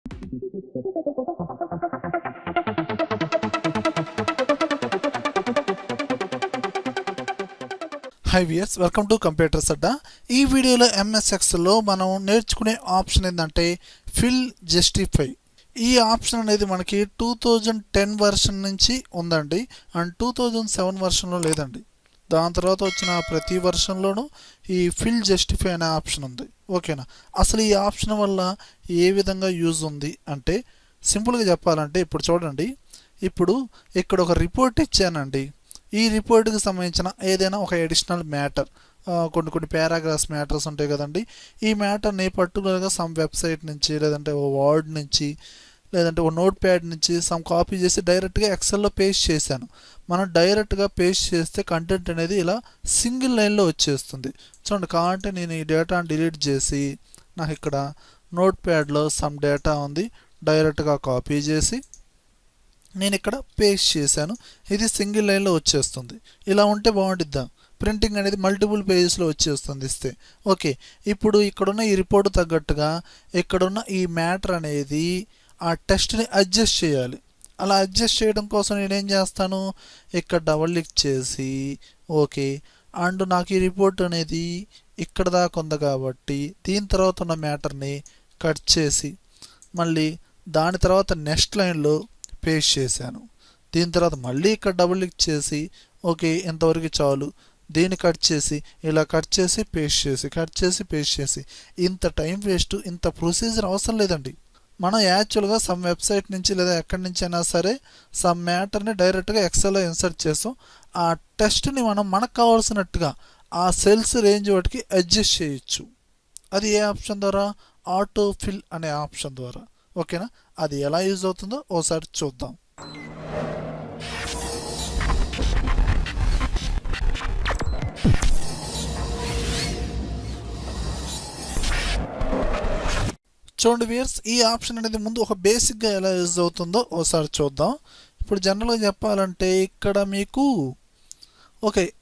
High viewers, welcome to computers Adda. ఈ వీడియోలో MS ఎక్సెల్లో మనం నేర్చుకునే ఆప్షన్ ఏంటంటే ఫిల్ జస్టిఫై. ఈ ఆప్షన్ అనేది మనకి 2010 వెర్షన్ నుంచి ఉందండి, అండ్ 2007 వెర్షన్లో లేదండి. దాని తర్వాత వచ్చిన ప్రతి వెర్షన్లోనూ ఈ ఫిల్ జస్టిఫై అనే ఆప్షన్ ఉంది. ఓకేనా, అసలు ఈ ఆప్షన్ వల్ల ఏ విధంగా యూజ్ ఉంది అంటే సింపుల్గా చెప్పాలంటే ఇప్పుడు చూడండి, ఇప్పుడు ఇక్కడ ఒక రిపోర్ట్ ఇచ్చానండి. ఈ రిపోర్ట్కి సంబంధించిన ఏదైనా ఒక అడిషనల్ మ్యాటర్, కొన్ని పారాగ్రాఫ్స్ మ్యాటర్స్ ఉంటాయి కదండి. ఈ మ్యాటర్ని పర్టికులర్గా సమ్ వెబ్సైట్ నుంచి, లేదంటే ఓ వర్డ్ నుంచి, లేదంటే ఓ నోట్ ప్యాడ్ నుంచి సమ్ కాపీ చేసి డైరెక్ట్గా ఎక్సెల్లో పేస్ట్ చేశాను. మనం డైరెక్ట్గా పేస్ట్ చేస్తే కంటెంట్ అనేది ఇలా సింగిల్ లైన్లో వచ్చేస్తుంది. చూడండి, కావాలంటే నేను ఈ డేటాను డిలీట్ చేసి, నాకు ఇక్కడ నోట్ ప్యాడ్లో సమ్ డేటా ఉంది, డైరెక్ట్గా కాపీ చేసి నేను ఇక్కడ పేస్ట్ చేశాను. ఇది సింగిల్ లైన్లో వచ్చేస్తుంది. ఇలా ఉంటే బాగుంటుందా? ప్రింటింగ్ అనేది మల్టిపుల్ పేజెస్లో వచ్చేస్తుంది ఇస్తే. ఓకే, ఇప్పుడు ఇక్కడున్న ఈ రిపోర్ట్ తగ్గట్టుగా ఇక్కడున్న ఈ మ్యాటర్ అనేది ఆ టెక్స్ట్ని అడ్జస్ట్ చేయాలి. అలా అడ్జస్ట్ చేయడం కోసం నేనేం చేస్తాను, ఇక్కడ డబుల్ క్లిక్ చేసి ఓకే, అండ్ నాకు ఈ రిపోర్ట్ అనేది ఇక్కడ దాకా ఉంది కాబట్టి దీని తర్వాత ఉన్న మ్యాటర్ని కట్ చేసి మళ్ళీ దాని తర్వాత నెక్స్ట్ లైన్లో పేస్ట్ చేశాను. దీని తర్వాత మళ్ళీ ఇక్కడ డబుల్ క్లిక్ చేసి ఓకే, ఇంతవరకు చాలు, దీన్ని కట్ చేసి ఇలా కట్ చేసి పేస్ట్ చేసి, కట్ చేసి పేస్ట్ చేసి, ఇంత టైం వేస్ట్, ఇంత ప్రొసీజర్ అవసరం లేదండి. మనం యాక్చువల్గా సమ్ వెబ్సైట్ నుంచి లేదా ఎక్కడి నుంచి అయినా సరే సమ్ మ్యాటర్ని డైరెక్ట్గా ఎక్సెల్లో ఇన్సర్ట్ చేస్తాం. ఆ టెక్స్ట్ని మనం మనకు కావాల్సినట్టుగా ఆ సెల్స్ రేంజ్ వాటికి అడ్జస్ట్ చేయొచ్చు. అది ఏ ఆప్షన్ ద్వారా? ఆటో ఫిల్ అనే ఆప్షన్ ద్వారా. ఓకేనా, అది ఎలా యూజ్ అవుతుందో ఓసారి చూద్దాం. చూడండి వ్యూయర్స్, ఈ ఆప్షన్ అనేది ముందు ఒక బేసిక్గా ఎలా యూజ్ అవుతుందో ఓసారి చూద్దాం. ఇప్పుడు జనరల్గా చెప్పాలంటే ఇక్కడ మీకు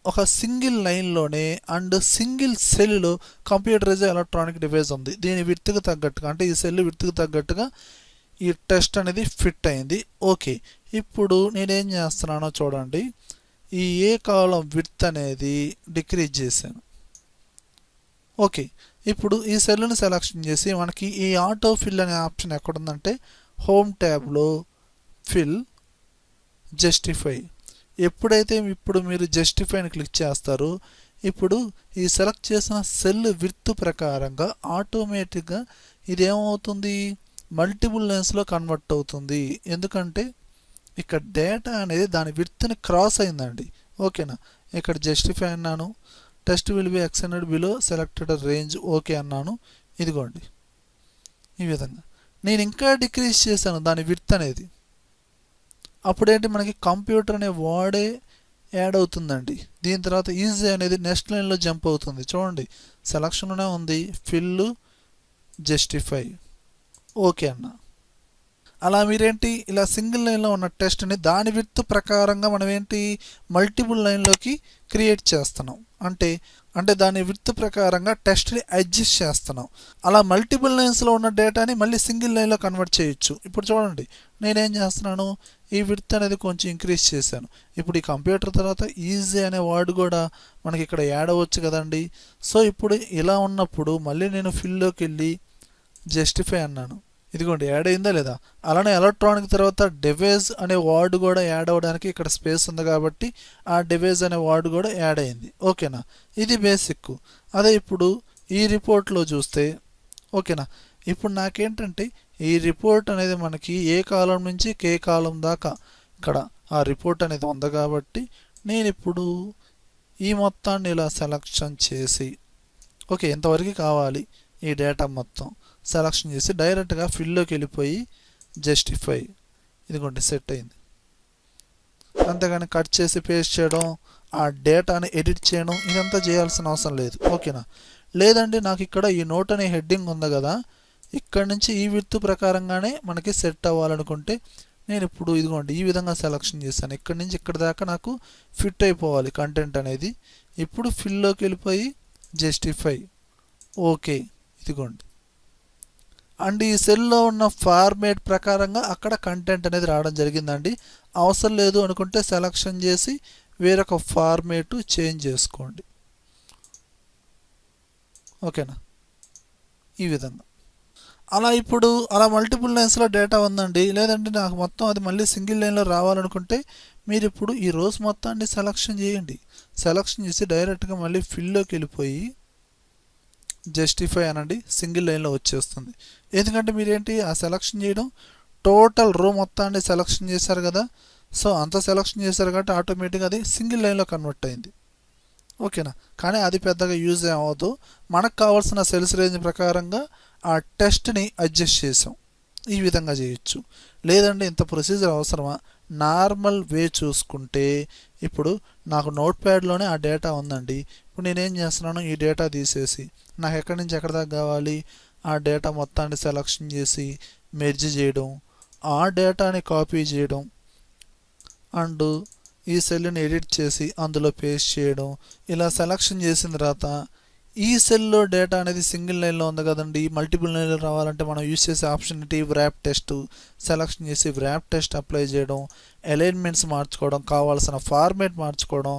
ఒక సింగిల్ లైన్లోనే అండ్ సింగిల్ సెల్లో కంప్యూటరైజ్ ఎలక్ట్రానిక్ డివైస్ ఉంది. దీని విడ్త్కి తగ్గట్టుగా, అంటే ఈ సెల్ విడ్త్కి తగ్గట్టుగా ఈ టెక్స్ట్ అనేది ఫిట్ అయింది. ఓకే, ఇప్పుడు నేనేం చేస్తున్నానో చూడండి, ఈ ఏ కాలం విడ్త్ అనేది డిక్రీజ్ చేశాను. ఓకే, ఇప్పుడు ఈ సెల్ని సెలెక్షన్ చేసి మనకి ఈ ఆటో ఫిల్ అనే ఆప్షన్ ఎక్కడుందంటే హోమ్ ట్యాబ్లో ఫిల్ జస్టిఫై. ఎప్పుడైతే ఇప్పుడు మీరు జస్టిఫైని క్లిక్ చేస్తారో ఇప్పుడు ఈ సెలెక్ట్ చేసిన సెల్ విడ్త్ ప్రకారంగా ఆటోమేటిక్గా ఇది ఏమవుతుంది, మల్టిపుల్ లైన్స్లో కన్వర్ట్ అవుతుంది. ఎందుకంటే ఇక్కడ డేటా అనేది దాని విడ్త్ని క్రాస్ అయిందండి. ఓకేనా, ఇక్కడ జస్టిఫై అన్నాను, test will be extended below selected range okay అన్నాను. ఇదిగోండి, ఈ విధంగా నేను ఇంకా డిక్రీజ్ చేశాను దాని విడ్త్ అనేది. అప్పుడేంటి, మనకి కంప్యూటర్ అనే వర్డే యాడ్ అవుతుందండి. దీని తర్వాత ఈజీ అనేది నెక్స్ట్ లైన్లో జంప్ అవుతుంది. చూడండి, సెలక్షన్లోనే ఉంది ఫిల్ జస్టిఫై ఓకే అన్న. అలా మీరేంటి ఇలా సింగిల్ లైన్లో ఉన్న టెస్ట్ని దాని విడ్త్ ప్రకారంగా మనం ఏంటి మల్టిపుల్ లైన్లోకి క్రియేట్ చేస్తున్నాం. అంటే దాని విడ్త్ ప్రకారంగా టెస్ట్ని అడ్జస్ట్ చేస్తున్నాం. అలా మల్టిపుల్ లైన్స్లో ఉన్న డేటాని మళ్ళీ సింగిల్ లైన్లో కన్వర్ట్ చేయొచ్చు. ఇప్పుడు చూడండి, నేనేం చేస్తున్నాను, ఈ విడ్త్ అనేది కొంచెం ఇంక్రీజ్ చేశాను. ఇప్పుడు ఈ కంప్యూటర్ తర్వాత ఈజీ అనే వర్డ్ కూడా మనకి ఇక్కడ యాడ్ అవ్వచ్చు కదండి. సో ఇప్పుడు ఇలా ఉన్నప్పుడు మళ్ళీ నేను ఫిల్లోకి వెళ్ళి జస్టిఫై అన్నాను. ఇదిగోండి, యాడ్ అయిందా లేదా? అలానే ఎలక్ట్రానిక్ తర్వాత డివైస్ అనే వర్డ్ కూడా యాడ్ అవ్వడానికి ఇక్కడ స్పేస్ ఉంది కాబట్టి ఆ డివైస్ అనే వర్డ్ కూడా యాడ్ అయింది. ఓకేనా, ఇది బేసిక్. అదే ఇప్పుడు ఈ రిపోర్ట్లో చూస్తే ఓకేనా, ఇప్పుడు నాకేంటంటే ఈ రిపోర్ట్ అనేది మనకి ఏ కాలం నుంచి కే కాలం దాకా ఇక్కడ ఆ రిపోర్ట్ అనేది ఉంది కాబట్టి నేను ఇప్పుడు ఈ మొత్తాన్ని ఇలా సెలెక్షన్ చేసి ఓకే, ఇంతవరకు కావాలి ఈ డేటా మొత్తం సెలెక్షన్ చేసి డైరెక్ట్గా ఫిల్లోకి వెళ్ళిపోయి జస్టిఫై, ఇదిగోండి సెట్ అయింది. అంతేగాని కట్ చేసి పేస్ట్ చేయడం, ఆ డేటాని ఎడిట్ చేయడం ఇదంతా చేయాల్సిన అవసరం లేదు. ఓకేనా, లేదండి నాకు ఇక్కడ ఈ నోట్ అనే హెడ్డింగ్ ఉంది కదా, ఇక్కడ నుంచి ఈ విడ్త్ ప్రకారంగానే మనకి సెట్ అవ్వాలనుకుంటే నేను ఇప్పుడు ఇదిగోండి ఈ విధంగా సెలెక్షన్ చేశాను. ఇక్కడ నుంచి ఇక్కడ దాకా నాకు ఫిట్ అయిపోవాలి కంటెంట్ అనేది. ఇప్పుడు ఫిల్లోకి వెళ్ళిపోయి జస్టిఫై ఓకే, ఇదిగోండి అండ్ ఈ సెల్లో ఉన్న ఫార్మేట్ ప్రకారంగా అక్కడ కంటెంట్ అనేది రావడం జరిగిందండి. అవసరం లేదు అనుకుంటే సెలక్షన్ చేసి వేరొక ఫార్మేటు చేంజ్ చేసుకోండి. ఓకేనా, ఈ విధంగా. అలా ఇప్పుడు అలా మల్టిపుల్ లైన్స్లో డేటా ఉందండి, లేదంటే నాకు మొత్తం అది మళ్ళీ సింగిల్ లైన్లో రావాలనుకుంటే మీరు ఇప్పుడు ఈ రోస్ మొత్తాన్ని సెలక్షన్ చేయండి. సెలక్షన్ చేసి డైరెక్ట్గా మళ్ళీ ఫిల్లోకి వెళ్ళిపోయి జస్టిఫై అనండి, సింగిల్ లైన్లో వచ్చేస్తుంది. ఎందుకంటే మీరేంటి ఆ సెలక్షన్ చేయడం టోటల్ రో మొత్తాన్ని సెలక్షన్ చేశారు కదా, సో అంత సెలక్షన్ చేశారు కాబట్టి ఆటోమేటిక్గా అది సింగిల్ లైన్లో కన్వర్ట్ అయింది. ఓకేనా, కానీ అది పెద్దగా యూజ్ అవ్వదు. మనకు కావాల్సిన సెల్స్ రేంజ్ ప్రకారంగా ఆ టెస్ట్ని అడ్జస్ట్ చేసాం. ఈ విధంగా చేయొచ్చు. లేదంటే ఇంత ప్రొసీజర్ అవసరమా? నార్మల్ వే చూసుకుంటే ఇప్పుడు నాకు నోట్ ప్యాడ్లోనే ఆ డేటా ఉందండి. ఇప్పుడు నేనేం చేస్తున్నాను, ఈ డేటా తీసేసి నాకు ఎక్కడి నుంచి ఎక్కడి దాకా కావాలి ఆ డేటా మొత్తాన్ని సెలక్షన్ చేసి మెర్జ్ చేయడం, ఆ డేటాని కాపీ చేయడం, అండ్ ఈ సెల్ని ఎడిట్ చేసి అందులో పేస్ట్ చేయడం. ఇలా సెలక్షన్ చేసిన తర్వాత ఈ సెల్లో డేటా అనేది సింగిల్ లైన్లో ఉంది కదండి, మల్టిపుల్ లైన్లో రావాలంటే మనం యూస్ చేసే ఆప్షన్ ఏంటి, వ్రాప్ టెస్ట్. సెలక్షన్ చేసి వ్రాప్ టెస్ట్ అప్లై చేయడం, అలైన్మెంట్స్ మార్చుకోవడం, కావాల్సిన ఫార్మేట్ మార్చుకోవడం,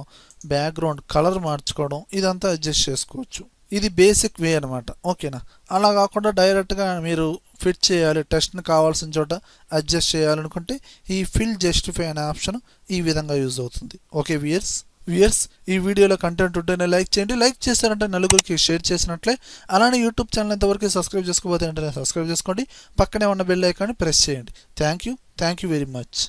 బ్యాక్గ్రౌండ్ కలర్ మార్చుకోవడం, ఇదంతా అడ్జస్ట్ చేసుకోవచ్చు. ఇది బేసిక్ వే అనమాట. ఓకేనా, అలా కాకుండా డైరెక్ట్గా మీరు ఫిట్ చేయాలి, టెస్ట్ని కావాల్సిన చోట అడ్జస్ట్ చేయాలనుకుంటే ఈ ఫిల్ జస్టిఫై అనే ఆప్షన్ ఈ విధంగా యూజ్ అవుతుంది. ఓకే వ్యూయర్స్, ఈ వీడియోలో కంటెంట్ ఉంటేనే లైక్ చేయండి. లైక్ చేశారంటే నలుగురికి షేర్ చేసినట్లే. అలానే యూట్యూబ్ ఛానల్ ఇంతవరకు సబ్స్క్రైబ్ చేసుకోకపోతే వెంటనే సబ్స్క్రైబ్ చేసుకోండి. పక్కనే ఉన్న బెల్ ఐకాన్ని ప్రెస్ చేయండి. Thank you very much.